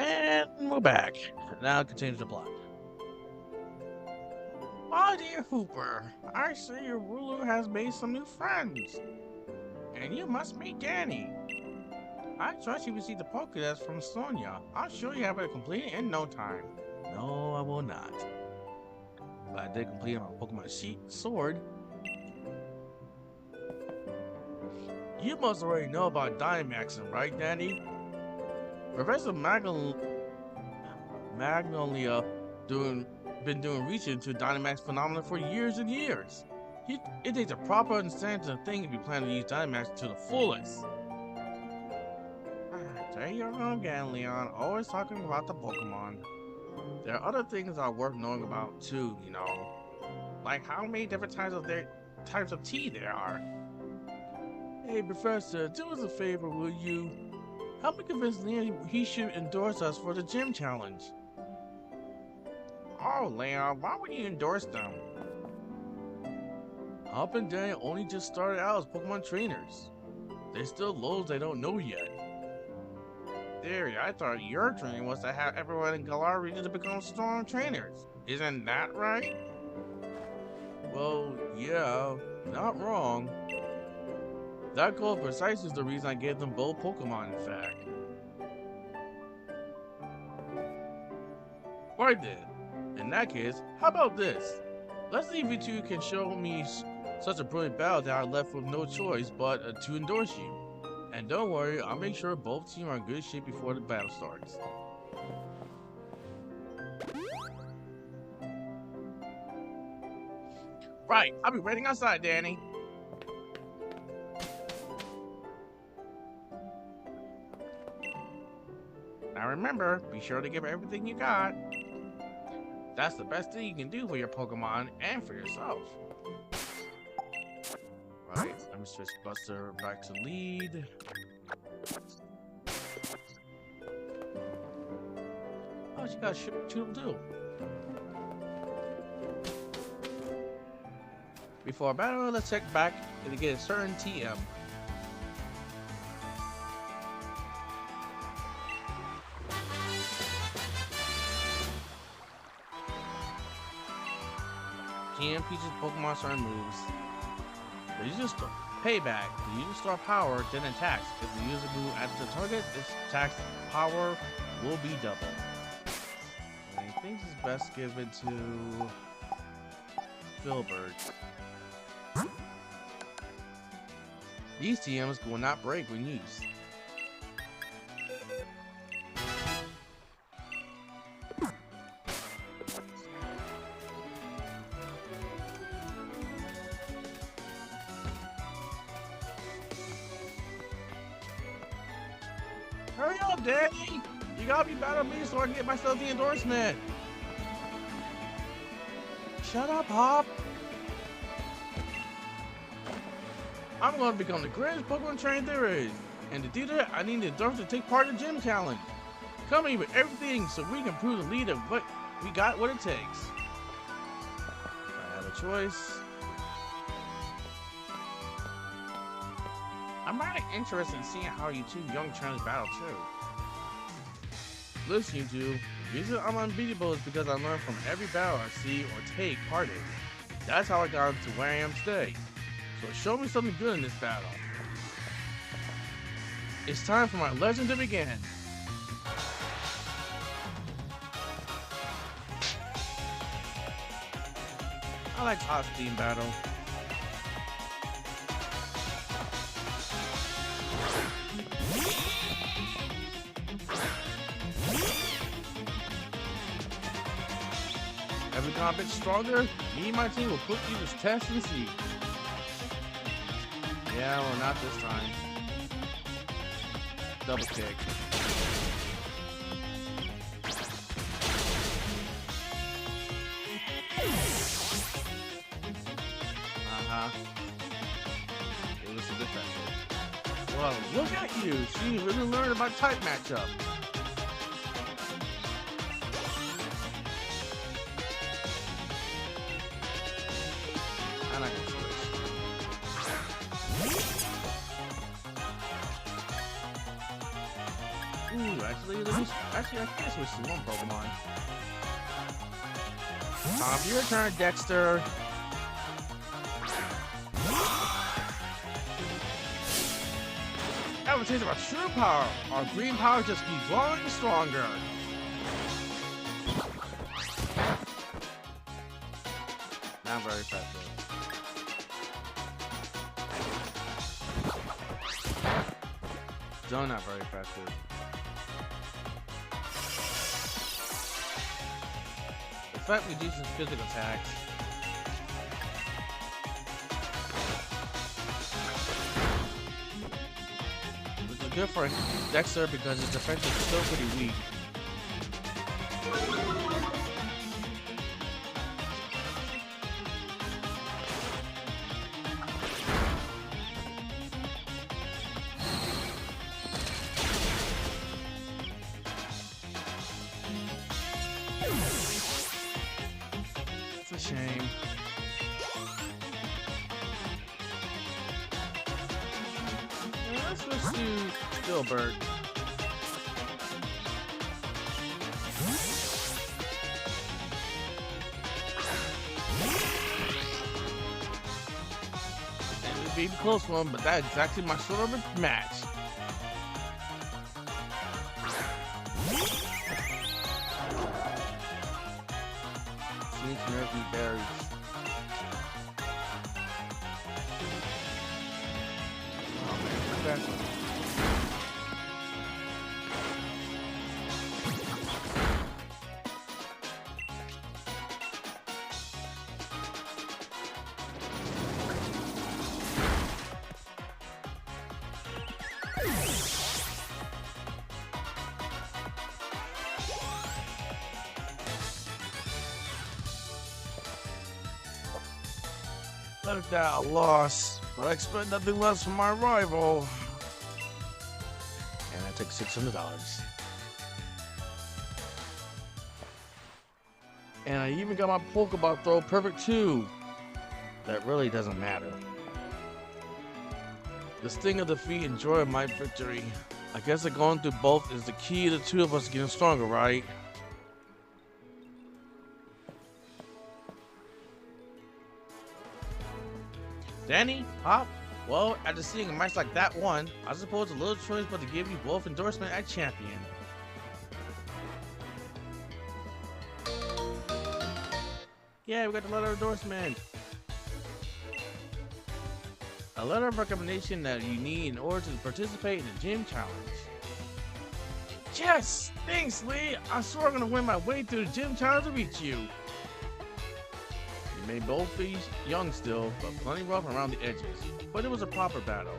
And we're back. Now continue the plot. My dear Hooper, I see your ruler has made some new friends. And you must meet Danny. I trust you received the Pokédex from Sonia. I'm sure you have it completed in no time. No, I will not. But I did complete my Pokemon Sword. You must already know about Dynamaxing, right, Danny? Professor Magnolia been doing research into Dynamax phenomena for years and years. It takes a proper understanding of the thing if you plan to use Dynamax to the fullest. There you go again, Leon, always talking about the Pokemon. There are other things that are worth knowing about too, you know. Like how many different types of tea there are. Hey, Professor, do us a favor, will you? Help me convince Leon he should endorse us for the gym challenge. Oh, Leon, why would you endorse them? Hop and Danny only just started out as Pokemon trainers. There's still loads they don't know yet. Theory, I thought your training was to have everyone in Galar region to become strong trainers. Isn't that right? Well, yeah, not wrong. That goal precisely is the reason I gave them both Pokemon, in fact. Right then. In that case, how about this? Let's see if you two can show me such a brilliant battle that I left with no choice but to endorse you. And don't worry, I'll make sure both teams are in good shape before the battle starts. Right, I'll be waiting outside, Danny. Now remember, be sure to give everything you got. That's the best thing you can do for your Pokemon and for yourself. Right, let me switch Buster back to lead. Oh, she got two too. Before battle, let's check back to get a certain TM. TM features Pokemon certain moves. The user payback. The user store power, then attacks. If the user move at the target, this attack's power will be double. I think it's best given to Filbert. These TMs will not break when used. Hurry up, Danny! You gotta be better than me so I can get myself the endorsement. Shut up, Hop. I'm going to become the greatest Pokemon trainer there is. And to do that, I need the endorsement to take part in the gym challenge. Come in with everything so we can prove the lead of what we got what it takes. I have a choice. I'm really interested in seeing how you two young trainers battle too. Listen, you two, the reason I'm unbeatable is because I learn from every battle I see or take part in. That's how I got to where I am today. So show me something good in this battle. It's time for my legend to begin. I like hot steam battle. Every time a bit stronger, me and my team will put you this test and see. Yeah, well, not this time. Double kick. It was a defensive. Well, look at you. She really learned about type matchup. I'm not gonna switch. Ooh, actually, I can switch to one Pokemon. Time for your turn, Dexter. That was taste of our true power. Our green power just keeps growing stronger. Not very effective. Still not very effective. Effect reduces physical attacks. Which is good for Dexter because its defense is still pretty weak. It's a shame. Yeah, let's switch to Gilbert. And it would be a close one, but that's exactly my sort of a match. Nervy berries. Oh man, that's one. Look that loss, but I expect nothing less from my rival. And I took $600. And I even got my Pokeball throw perfect too. That really doesn't matter. The sting of defeat and joy of my victory. I guess that going through both is the key to the two of us getting stronger, right? Danny, Hop, well, after seeing a match like that one, I suppose a little choice but to give you both endorsement at champion. Yeah, we got the letter of endorsement. A letter of recommendation that you need in order to participate in the gym challenge. Yes! Thanks, Lee! I swear I'm gonna win my way through the gym challenge to reach you. We may both be young still, but plenty rough around the edges. But it was a proper battle.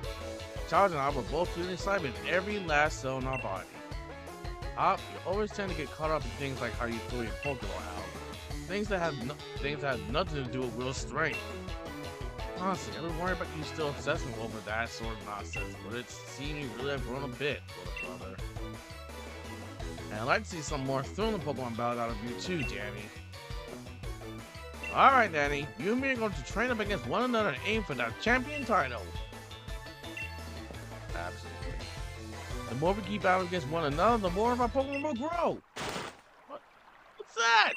Charles and I were both feeling excitement in every last cell in our body. Hop, you always tend to get caught up in things like how you feel your Pokeball out. Things that have nothing to do with Will's strength. Honestly, I don't worry about you still obsessing over that sort of nonsense, but it seems you really have grown a bit, little brother. And I'd like to see some more thrilling Pokemon battles out of you too, Danny. Alright, Danny, you and me are going to train up against one another and aim for that champion title. Absolutely. The more we keep battling against one another, the more of our Pokemon will grow. What's that?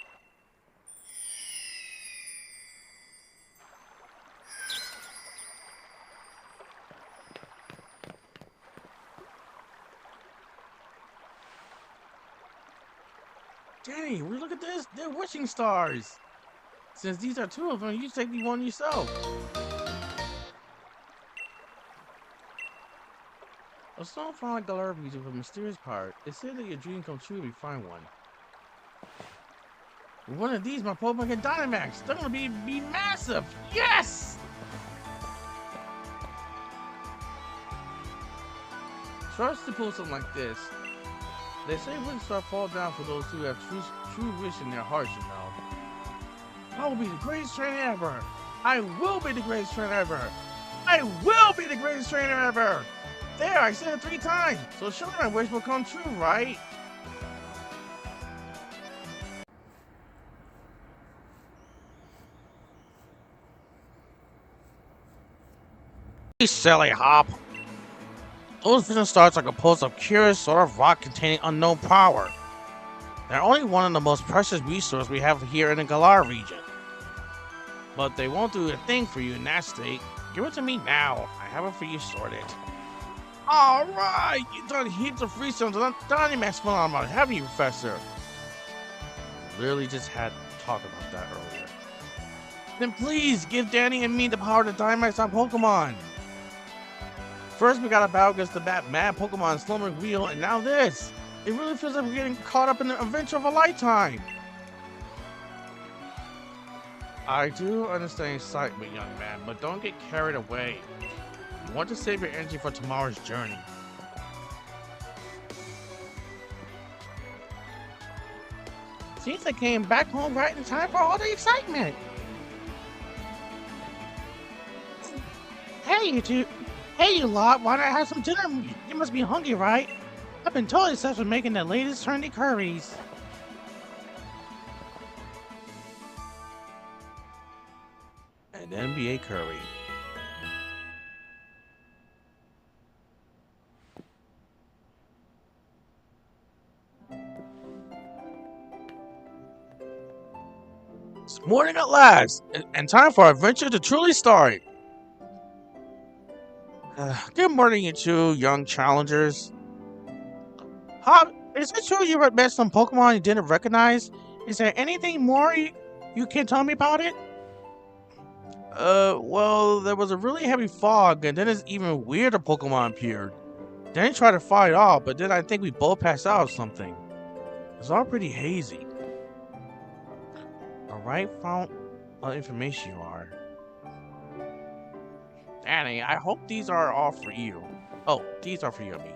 Danny, look at this. They're wishing stars. Since these are two of them, you take me one yourself. A song found like Galar music with a mysterious part. It said that your dream comes true if you find one. With one of these, my Pokemon get Dynamax. They're gonna be massive. Yes! Trust to pull something like this. They say wouldn't start fall down for those who have true wish in their hearts, you know. I will be the greatest trainer ever. I will be the greatest trainer ever. I will be the greatest trainer ever. There, I said it 3 times. So sure my wish will come true, right? You silly Hop. Those vision stars are composed of curious sort of rock containing unknown power. They're only one of the most precious resources we have here in the Galar region. But they won't do a thing for you in that state. Give it to me now. I have it for you sorted. Alright! You've done heaps of research on Dynamax phenomena, haven't you, Professor? Literally just had to talk about that earlier. Then please give Danny and me the power to Dynamax our Pokemon. First we gotta battle against that mad Pokemon slumbering wheel, and now this. It really feels like we're getting caught up in the adventure of a lifetime. I do understand excitement, young man, but don't get carried away. You want to save your energy for tomorrow's journey. Seems I came back home right in time for all the excitement. Hey, you two. Hey, you lot. Why not have some dinner? You must be hungry, right? I've been totally obsessed with making the latest trendy curries. An NBA curry. It's morning at last, and time for our adventure to truly start. Good morning, you two young challengers. Is it true you met some Pokemon you didn't recognize? Is there anything more you can tell me about it? Well, there was a really heavy fog, and then this even weirder Pokemon appeared. Then he tried to fight off, but then I think we both passed out or something. It's all pretty hazy. Alright, found information you are. Danny, I hope these are all for you. Oh, these are for you and me.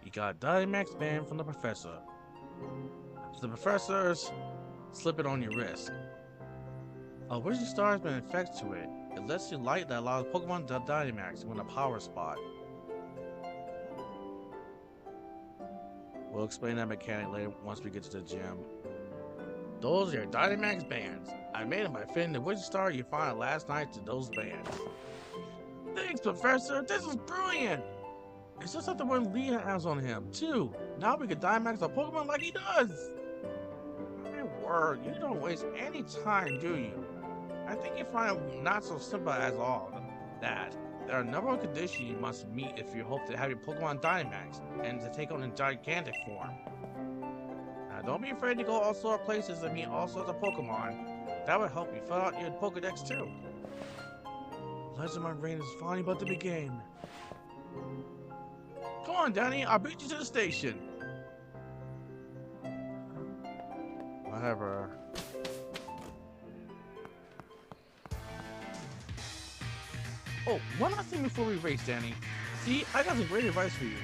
You got a Dynamax band from the professor. The professor's slip it on your wrist. A Wizard Star has been affixed to it. It lets you light that allows Pokemon to Dynamax when a power spot. We'll explain that mechanic later once we get to the gym. Those are your Dynamax bands. I made them by fitting the Wizard Star you found last night to those bands. Thanks, Professor. This is brilliant. It's just like the one Leah has on him, too. Now we can Dynamax a Pokemon like he does. My word, you don't waste any time, do you? I think you find it not so simple as all that. There are a number of conditions you must meet if you hope to have your Pokemon Dynamax and to take on a gigantic form. Now, don't be afraid to go all sorts of places and meet all sorts of Pokemon. That would help you fill out your Pokedex too. Legend of my reign is finally about to begin. Come on, Danny, I'll beat you to the station. Whatever. Oh, one last thing before we race, Danny. See, I got some great advice for you.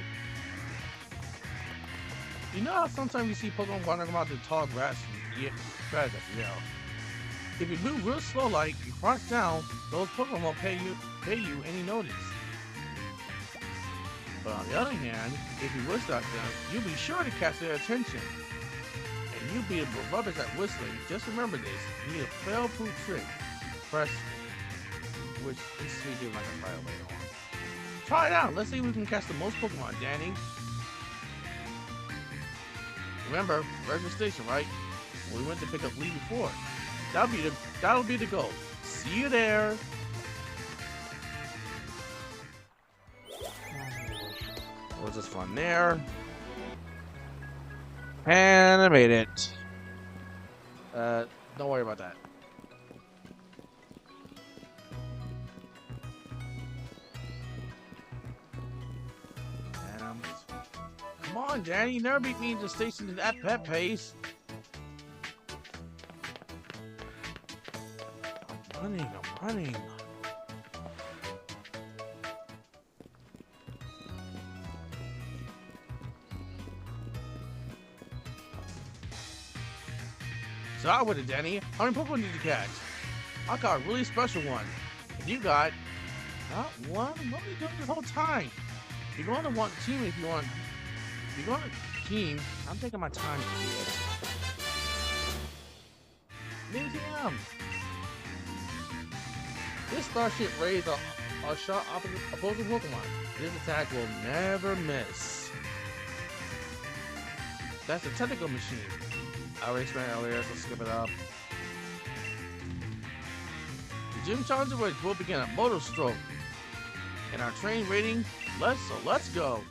You know how sometimes you see Pokemon wandering about the tall grass and yell. If you move real slow like you crouch down, those Pokemon won't pay you any notice. But on the other hand, if you whistle at them, you'll be sure to catch their attention. And you'll be able to rubbish at whistling. Just remember this, you need a fail-proof trick. Press, which is we do like a trial later on. Try it out, let's see if we can catch the most Pokemon, Danny. Remember, registration, right? We went to pick up Lee before. That'll be the goal. See you there. Was just fun there. And I made it. Don't worry about that. Come on, Danny, you never beat me to the station at that pace. I'm running. So out with it, Danny. How many Pokemon did you catch? I got a really special one. And you got not one? What are you doing this whole time? You're going to want team if you want. If you're going to team, I'm taking my time to do it. Medium. This starship raised a shot opposing Pokemon. This attack will never miss. That's a technical machine. I already explained earlier, so skip it up. The gym challenge will begin at Motor Stroke. And our train rating, let's go.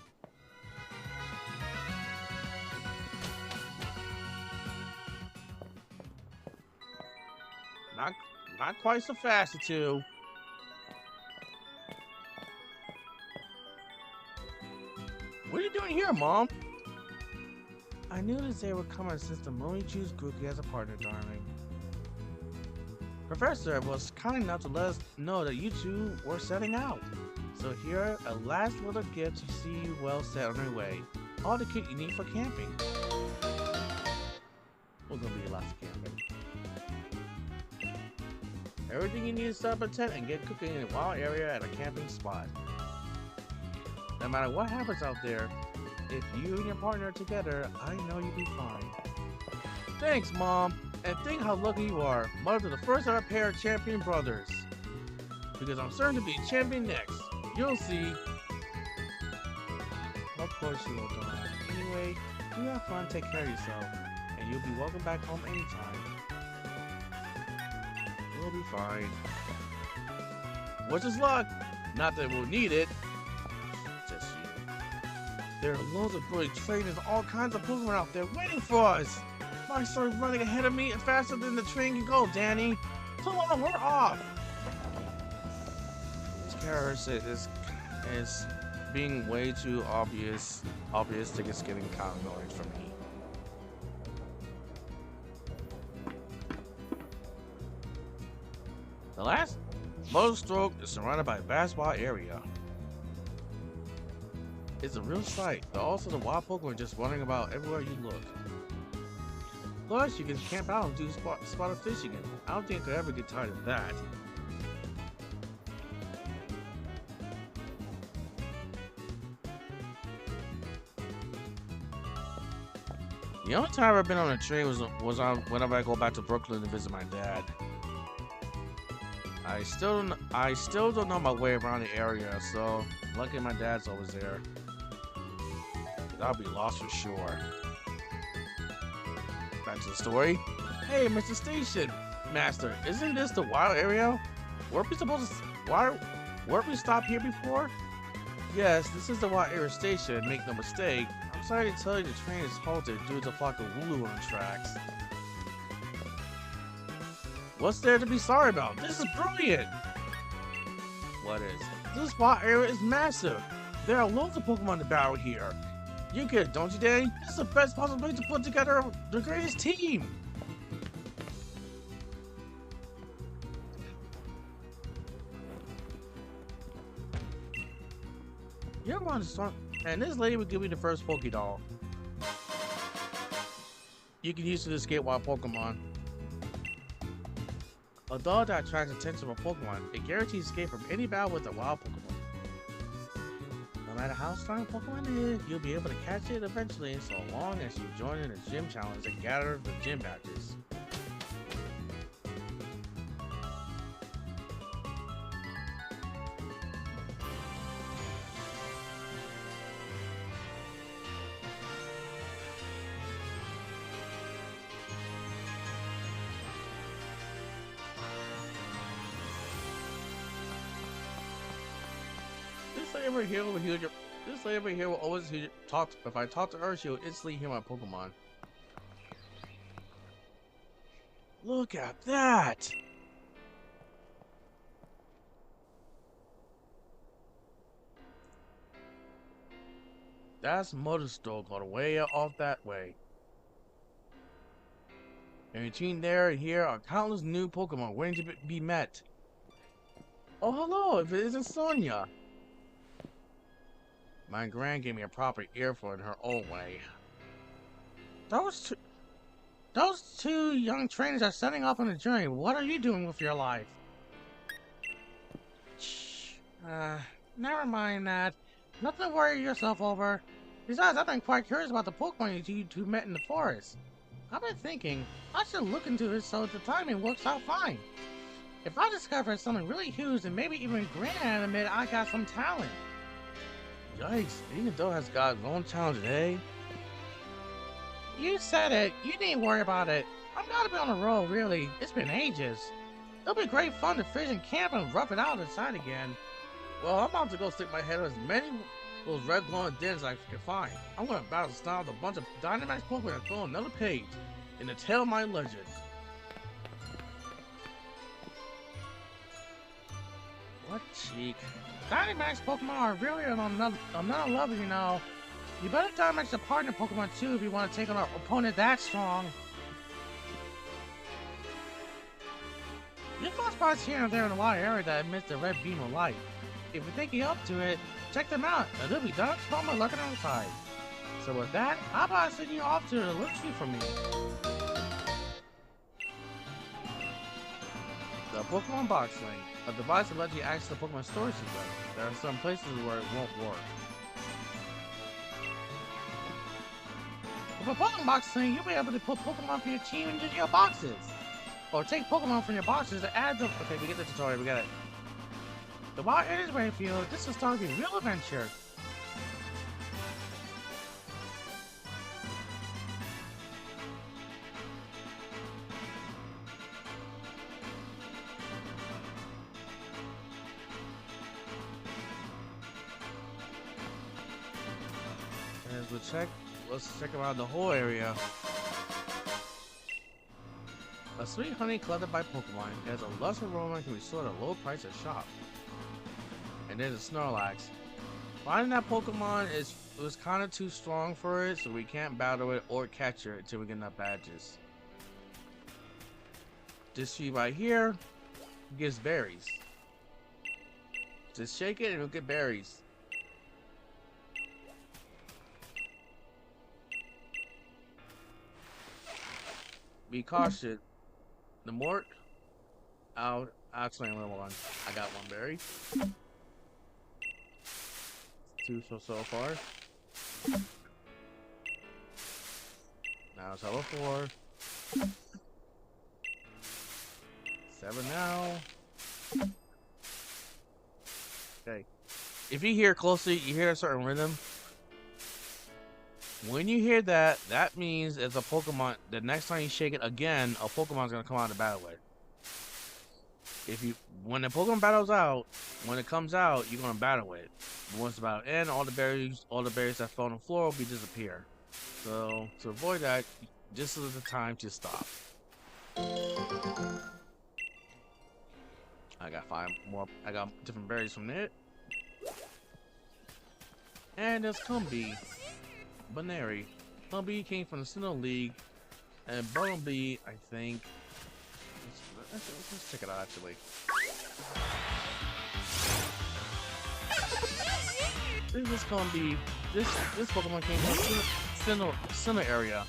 Not quite so fast, the two. What are you doing here, Mom? I knew that they were coming since the Lonely Juice Groupie as a partner, darling. Professor was kind enough to let us know that you two were setting out. So here, a last little gift to see you well set on your way. All the kit you need for camping. We're gonna be lots of camping. Everything you need to set up a tent and get cooking in a wild area at a camping spot. No matter what happens out there, if you and your partner are together, I know you'll be fine. Thanks, Mom. And think how lucky you are, mother to the first ever pair of champion brothers. Because I'm certain to be a champion next. You'll see. Of course you will, Dawn. Anyway, you have fun, take care of yourself. And you'll be welcome back home anytime. We'll be fine. Wish us luck. Not that we'll need it. Just you. There are loads of brilliant trainers and all kinds of Pokemon out there waiting for us. My started running ahead of me and faster than the train can go, Danny. Come on, we're off. This character is being way too obvious that it's getting kind of annoying for me. The last Motor Stroke is surrounded by a vast wide area. It's a real sight, but also the wild Pokemon just running about everywhere you look. Plus, you can camp out and do spotted fishing, and I don't think I could ever get tired of that. The only time I've ever been on a train was on whenever I go back to Brooklyn to visit my dad. I still don't know my way around the area, so lucky my dad's always there. I'll be lost for sure. Back to the story. Hey, Mr. Station Master, isn't this the wild area? Weren't we stopped here before? Yes, this is the wild area station, make no mistake. I'm sorry to tell you the train is halted due to a flock of Wooloo on the tracks. What's there to be sorry about? This is brilliant! What is? This wild area is massive. There are loads of Pokemon to battle here. You get it, don't you, Danny? This is the best possible way to put together the greatest team! You're one strong, and this lady will give you the first Pokédoll. You can use it to escape wild Pokemon. A doll that attracts attention from a Pokemon, it guarantees escape from any battle with a wild Pokemon. No matter how strong a Pokemon is, you'll be able to catch it eventually, so long as you join in the gym challenge and gather the gym badges. This lady over here will always talk. If I talk to her, she'll instantly hear my Pokemon. Look at that! That's Motor Stroke all the way off that way. And between there and here are countless new Pokemon waiting to be met. Oh, hello! If it isn't Sonia. My gran gave me a proper earful in her own way. Those two young trainers are setting off on a journey. What are you doing with your life? Shh. Never mind that. Nothing to worry yourself over. Besides, I've been quite curious about the Pokemon you two met in the forest. I've been thinking, I should look into it so the timing works out fine. If I discover something really huge and maybe even grand and admit I got some talent. Yikes, even though has got his own challenge, eh? You said it. You needn't worry about it. I'm gonna be on the road, really. It's been ages. It'll be great fun to fish and camp and rough it out inside again. Well, I'm about to go stick my head on as many of those red glowing dens as I can find. I'm gonna battle style with a bunch of Dynamax Pokemon and throw another page in the tale of my legends. What cheek. Dynamax Pokemon are really on another level, you know. You better Dynamax your partner Pokemon too if you want to take on an opponent that strong. You'll find spots here and there in the water area that emits the red beam of light. If you think you're up to it, check them out, and they'll be Dynamax Pokemon lurking on the side. So with that, how about I send you off to the little tree for me? The Pokemon Box Link, a device that lets you access the Pokemon storage system. There are some places where it won't work. With a Pokemon Box thing, you'll be able to put Pokemon from your team into your boxes. Or take Pokemon from your boxes to add them. Okay, we get the tutorial, we got it. The wild areas where you feel this will start your real adventure. Let's check around the whole area. A sweet honey collected by Pokemon. It has a luscious aroma and can be sold at a low price at shop. And there's a Snorlax. Finding that Pokemon was kind of too strong for it, so we can't battle it or catch it until we get enough badges. This tree right here gives berries. Just shake it and you'll get berries. Be cautious. The Mort, I'll explain a little one. I got one berry. Two so far. Now it's level 4. 7 now. Okay. If you hear closely, you hear a certain rhythm. When you hear that, that means it's a Pokemon. The next time you shake it again, a Pokemon's gonna come out to battle it. When the Pokemon battles out, when it comes out, you're gonna battle it. But once the battle ends, all the berries that fell on the floor will disappear. So to avoid that, this is the time to stop. I got 5 more. I got different berries from it. And there's Combee. Baneri. Combee came from the Sinnoh League, and Bumblebee, I think. Let's check it out actually. This is Combee. This Pokemon came from the Sinnoh area.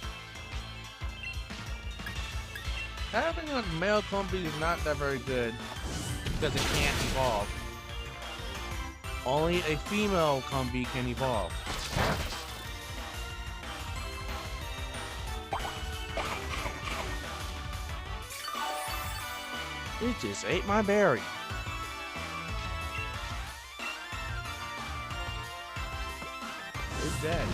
Having a male Combee is not that very good because it can't evolve. Only a female Combee can evolve. It just ate my berry. It's dead.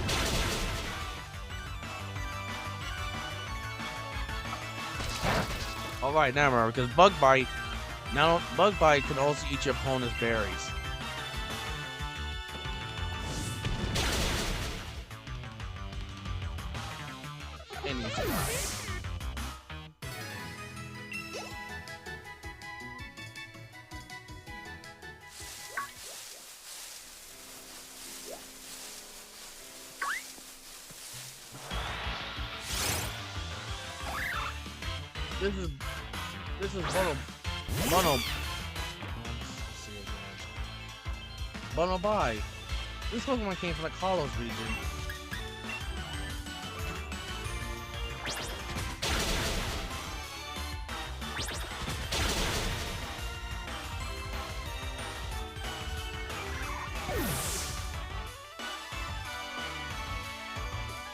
Alright, now remember, because Bug Bite can also eat your opponent's berries. And you survive. This is Bonobai. This Pokemon came from the Kalos region.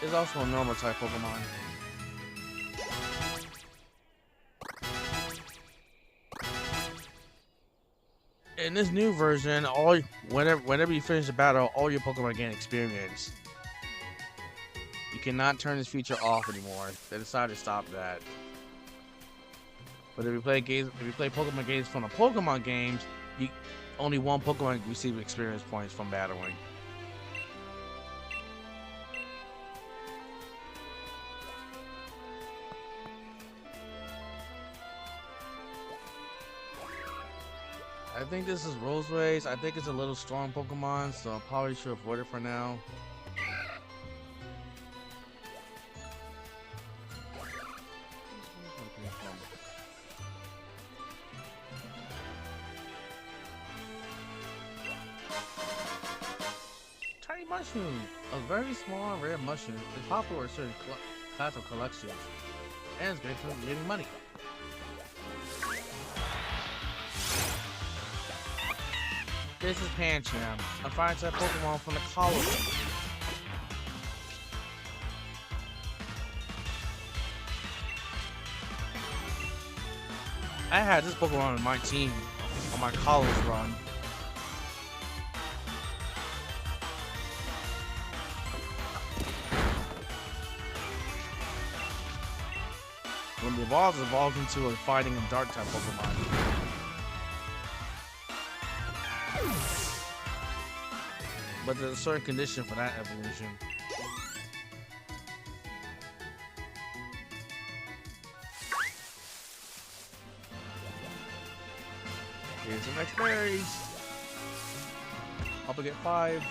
It's also a normal type Pokemon. In this new version, whenever you finish the battle, all your Pokemon gain experience. You cannot turn this feature off anymore. They decided to stop that. But if you play Pokemon games from the Pokemon games, only one Pokemon receives experience points from battling. I think this is Roseways. I think it's a little strong Pokemon, so I probably should avoid it for now. Tiny mushroom, a very small rare mushroom, is popular in certain class of collections, and it's great for getting money. This is Pancham, a fire-type Pokemon from the colony. I had this Pokemon on my team on my college run. When it evolves into a fighting and dark type Pokemon. But there's a certain condition for that evolution. Here's the next berries. Hope I get 5.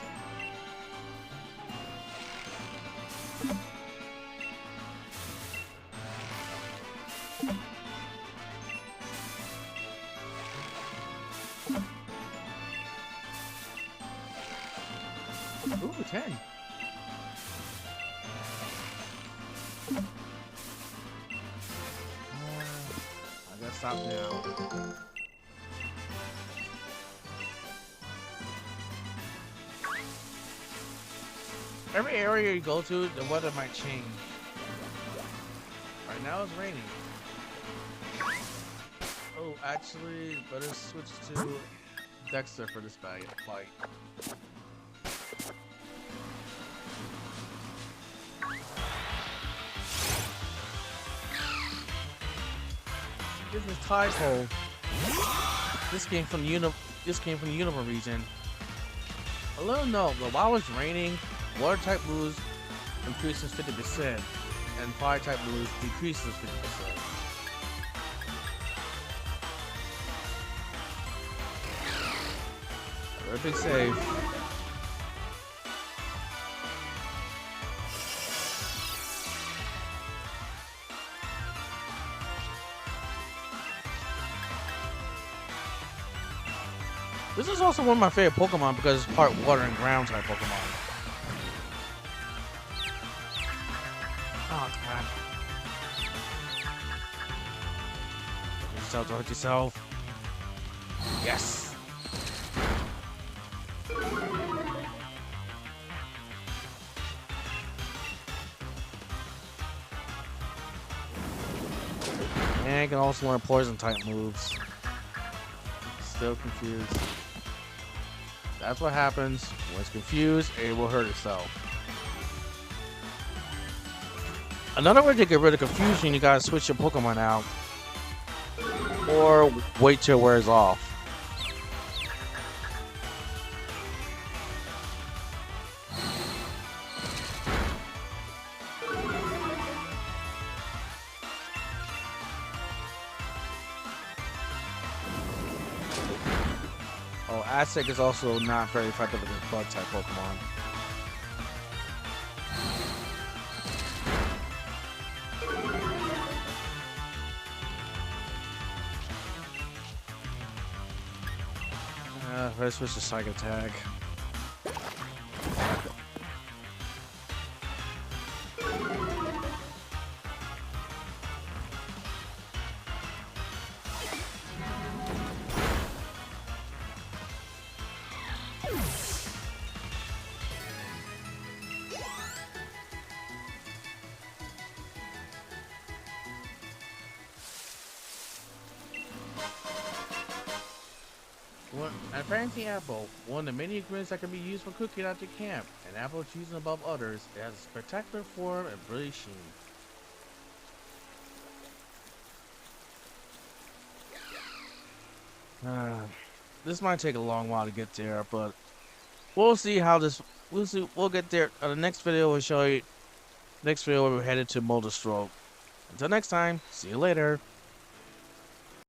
Ooh, 10. I gotta stop now. Every area you go to, the weather might change. Right now it's raining. Oh, actually, better switch to Dexter for this fight. This is Typo. This came from the Unova region. A little note, but while it's raining, water type moves increases 50%, and fire type moves decreases 50%. Very big save. This is also one of my favorite Pokemon because it's part water and ground type Pokemon. Oh god. Hurt yourself. Yes. And I can also learn poison type moves. Still confused. That's what happens when it's confused, it will hurt itself. Another way to get rid of confusion, you gotta switch your Pokemon out. Or wait till it wears off. Oh, Aztec is also not very effective against bug type Pokemon. Let's switch to Psychic Attack. And fancy apple, one of the many ingredients that can be used for cooking at your camp. An apple chosen above others, it has a spectacular form and brilliant sheen. This might take a long while to get there, but we'll see how this. We'll see. We'll get there. The next video will show you. Next video we're headed to Molder Stroke. Until next time, see you later.